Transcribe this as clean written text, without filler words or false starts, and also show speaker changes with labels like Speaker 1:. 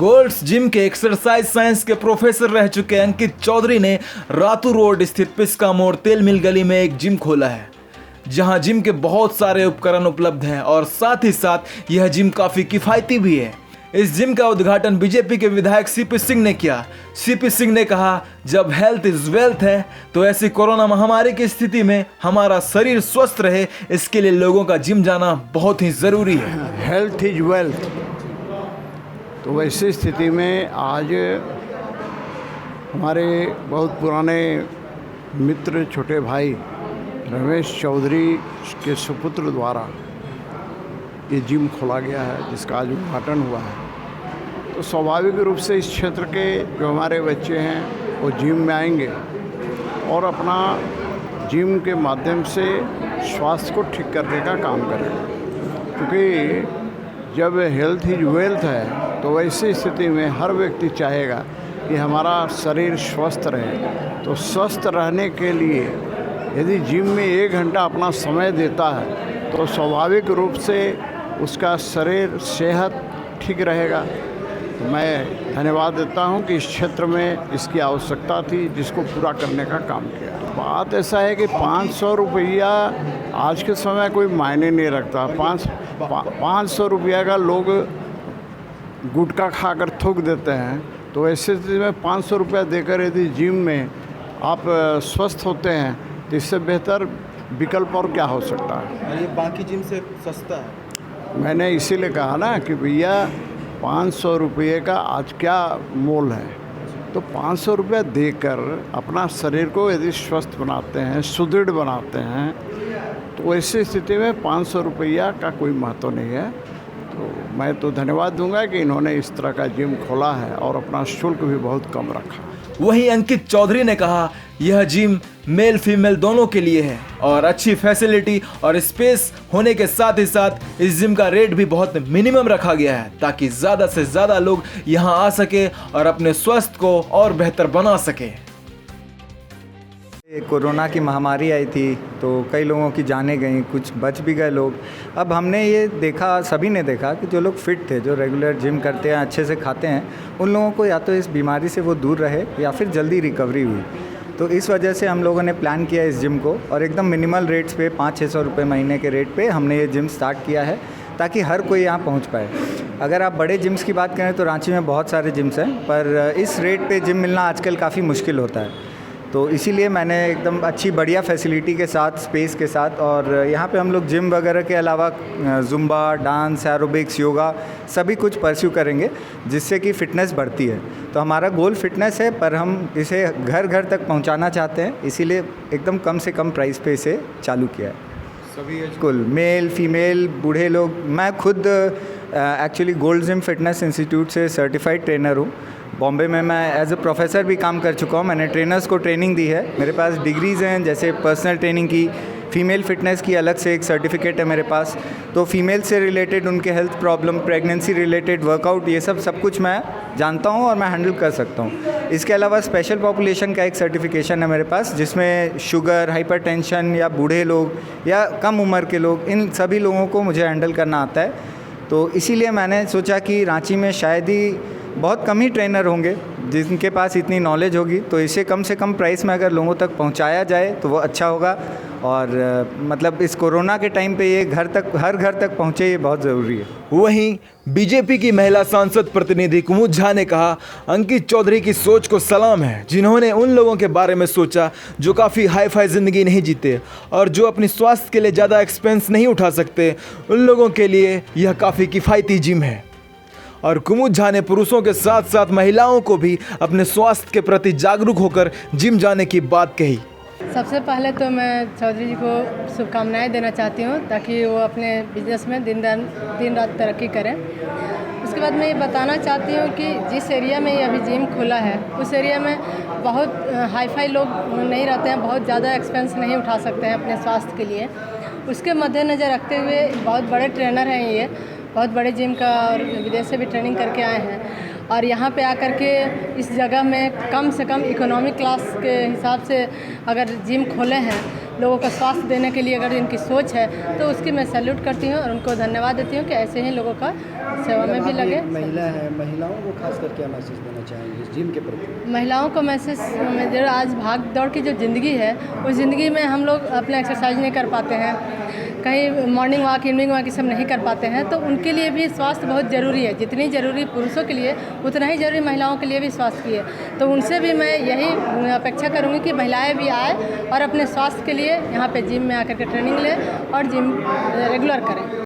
Speaker 1: गोल्ड्स gym के exercise science के professor रह चुके अंकित चौधरी ने रातू रोड स्थित पिस्का मोड़ तेल मिल गली में एक जिम खोला है, जहां जिम के बहुत सारे उपकरण उपलब्ध हैं और साथ ही साथ यह जिम काफी किफायती भी है। इस जिम का उद्घाटन बीजेपी के विधायक सीपी सिंह ने किया। सीपी सिंह ने कहा, जब हेल्थ इज वेल्थ है तो ऐसी कोरोना महामारी की स्थिति में हमारा शरीर स्वस्थ रहे, इसके लिए लोगों का जिम जाना बहुत ही जरूरी है।
Speaker 2: Health is wealth. तो वैसी स्थिति में आज हमारे बहुत पुराने मित्र छोटे भाई रमेश चौधरी के सुपुत्र द्वारा ये जिम खोला गया है, जिसका आज उद्घाटन हुआ है। तो स्वाभाविक रूप से इस क्षेत्र के जो हमारे बच्चे हैं वो जिम में आएंगे और अपना जिम के माध्यम से स्वास्थ्य को ठीक करने का काम करेंगे, क्योंकि जब हेल्थ इज वेल्थ है तो वैसी स्थिति में हर व्यक्ति चाहेगा कि हमारा शरीर स्वस्थ रहे। तो स्वस्थ रहने के लिए यदि जिम में 1 घंटा अपना समय देता है तो स्वाभाविक रूप से उसका शरीर सेहत ठीक रहेगा। तो मैं धन्यवाद देता हूं कि इस क्षेत्र में इसकी आवश्यकता थी, जिसको पूरा करने का काम किया। बात ऐसा है कि 500 रुपया आज के समय कोई मायने नहीं रखता। 500 रुपया का लोग गुटखा खाकर थूक देते हैं, तो ऐसे स्थिति में 500 रुपया देकर यदि जिम में आप स्वस्थ होते हैं तो इससे बेहतर विकल्प और क्या हो सकता है।
Speaker 1: ये बाकी जिम से सस्ता है।
Speaker 2: मैंने इसीलिए कहा ना कि भैया 500 रुपये का आज क्या मोल है, तो 500 रुपया देकर अपना शरीर को यदि स्वस्थ बनाते हैं, सुदृढ़ बनाते हैं, तो ऐसी स्थिति में 500 रुपया का कोई महत्व नहीं है। तो मैं तो धन्यवाद दूंगा कि इन्होंने इस तरह का जिम खोला है और अपना शुल्क भी बहुत कम रखा।
Speaker 1: वहीं अंकित चौधरी ने कहा, यह जिम मेल फीमेल दोनों के लिए है और अच्छी फैसिलिटी और स्पेस होने के साथ ही साथ इस जिम का रेट भी बहुत मिनिमम रखा गया है, ताकि ज़्यादा से ज़्यादा लोग यहां आ सके और अपने स्वास्थ्य को और बेहतर बना सके।
Speaker 3: कोरोना की महामारी आई थी तो कई लोगों की जानें गईं, कुछ बच भी गए लोग। अब हमने ये देखा, सभी ने देखा कि जो लोग फिट थे, जो रेगुलर जिम करते हैं, अच्छे से खाते हैं, उन लोगों को या तो इस बीमारी से वो दूर रहे या फिर जल्दी रिकवरी हुई। तो इस वजह से हम लोगों ने प्लान किया इस जिम को और एकदम मिनिमल रेट्स पे 500-600 रुपये महीने के रेट पे हमने ये जिम स्टार्ट किया है, ताकि हर कोई यहाँ पहुँच पाए। अगर आप बड़े जिम्स की बात करें तो रांची में बहुत सारे जिम्स हैं, पर इस रेट पे जिम मिलना आजकल काफ़ी मुश्किल होता है। तो इसीलिए मैंने एकदम अच्छी बढ़िया फैसिलिटी के साथ, स्पेस के साथ, और यहाँ पे हम लोग जिम वगैरह के अलावा जुम्बा, डांस, एरोबिक्स, योगा सभी कुछ परस्यू करेंगे, जिससे कि फ़िटनेस बढ़ती है। तो हमारा गोल फिटनेस है, पर हम इसे घर घर तक पहुँचाना चाहते हैं, इसीलिए एकदम कम से कम प्राइस पे इसे चालू किया है। सभी बिल्कुल, मेल फीमेल बूढ़े लोग। मैं खुद actually gold gym fitness institute से सर्टिफाइड ट्रेनर हूँ। बॉम्बे में मैं एज ए प्रोफेसर भी काम कर चुका हूँ। मैंने ट्रेनर्स को ट्रेनिंग दी है। मेरे पास डिग्रीज़ हैं, जैसे पर्सनल ट्रेनिंग की, फ़ीमेल फ़िटनेस की अलग से एक सर्टिफिकेट है मेरे पास। तो फीमेल से रिलेटेड उनके health problem, pregnancy related workout, ये सब कुछ मैं जानता हूँ और मैं हैंडल कर सकता हूँ। इसके अलावा स्पेशल पॉपुलेशन का एक सर्टिफिकेशन है मेरे पास, जिसमें शुगर, हाइपरटेंशन या बूढ़े लोग या कम उम्र के लोग, इन सभी लोगों को मुझे हैंडल करना आता है। तो इसीलिए मैंने सोचा कि रांची में शायद ही बहुत कम ही ट्रेनर होंगे जिनके पास इतनी नॉलेज होगी, तो इसे कम से कम प्राइस में अगर लोगों तक पहुंचाया जाए तो वो अच्छा होगा। और मतलब इस कोरोना के टाइम पे ये हर घर तक पहुंचे, ये बहुत ज़रूरी है।
Speaker 1: वहीं बीजेपी की महिला सांसद प्रतिनिधि कुमुद झा ने कहा, अंकित चौधरी की सोच को सलाम है, जिन्होंने उन लोगों के बारे में सोचा जो काफ़ी हाई फाई ज़िंदगी नहीं जीते और जो अपनी स्वास्थ्य के लिए ज़्यादा एक्सपेंस नहीं उठा सकते। उन लोगों के लिए यह काफ़ी किफ़ायती जिम है। और कुमुद झा ने पुरुषों के साथ साथ महिलाओं को भी अपने स्वास्थ्य के प्रति जागरूक होकर जिम जाने की बात कही।
Speaker 4: सबसे पहले तो मैं चौधरी जी को शुभकामनाएं देना चाहती हूं, ताकि वो अपने बिजनेस में दिन रात तरक्की करें। उसके बाद मैं ये बताना चाहती हूँ कि जिस एरिया में ये अभी जिम खुला है, उस एरिया में बहुत हाई फाई लोग नहीं रहते हैं, बहुत ज़्यादा एक्सपेंस नहीं उठा सकते हैं अपने स्वास्थ्य के लिए। उसके मद्देनज़र रखते हुए बहुत बड़े ट्रेनर हैं, ये बहुत बड़े जिम का और विदेश से भी ट्रेनिंग करके आए हैं, और यहाँ पे आकर के इस जगह में कम से कम इकोनॉमिक क्लास के हिसाब से अगर जिम खोले हैं लोगों को स्वास्थ्य देने के लिए अगर इनकी सोच है तो उसकी मैं सैल्यूट करती हूँ और उनको धन्यवाद देती हूँ कि ऐसे ही लोगों का सेवा में भी लगे।
Speaker 5: महिला है, महिलाओं को खासकर क्या मैसेज देना चाहेंगे इस जिम के प्रति?
Speaker 4: महिलाओं को मैसेज जो आज भाग दौड़ की जो ज़िंदगी है उस ज़िंदगी में हम लोग अपना एक्सरसाइज नहीं कर पाते हैं, कहीं मॉर्निंग वॉक इवनिंग वॉक ये सब नहीं कर पाते हैं, तो उनके लिए भी स्वास्थ्य बहुत ज़रूरी है। जितनी ज़रूरी पुरुषों के लिए उतना ही ज़रूरी महिलाओं के लिए भी स्वास्थ्य की है। तो उनसे भी मैं यही अपेक्षा करूँगी कि महिलाएं भी आए और अपने स्वास्थ्य के लिए यहाँ पे जिम में आकर के ट्रेनिंग लें और जिम रेगुलर करें।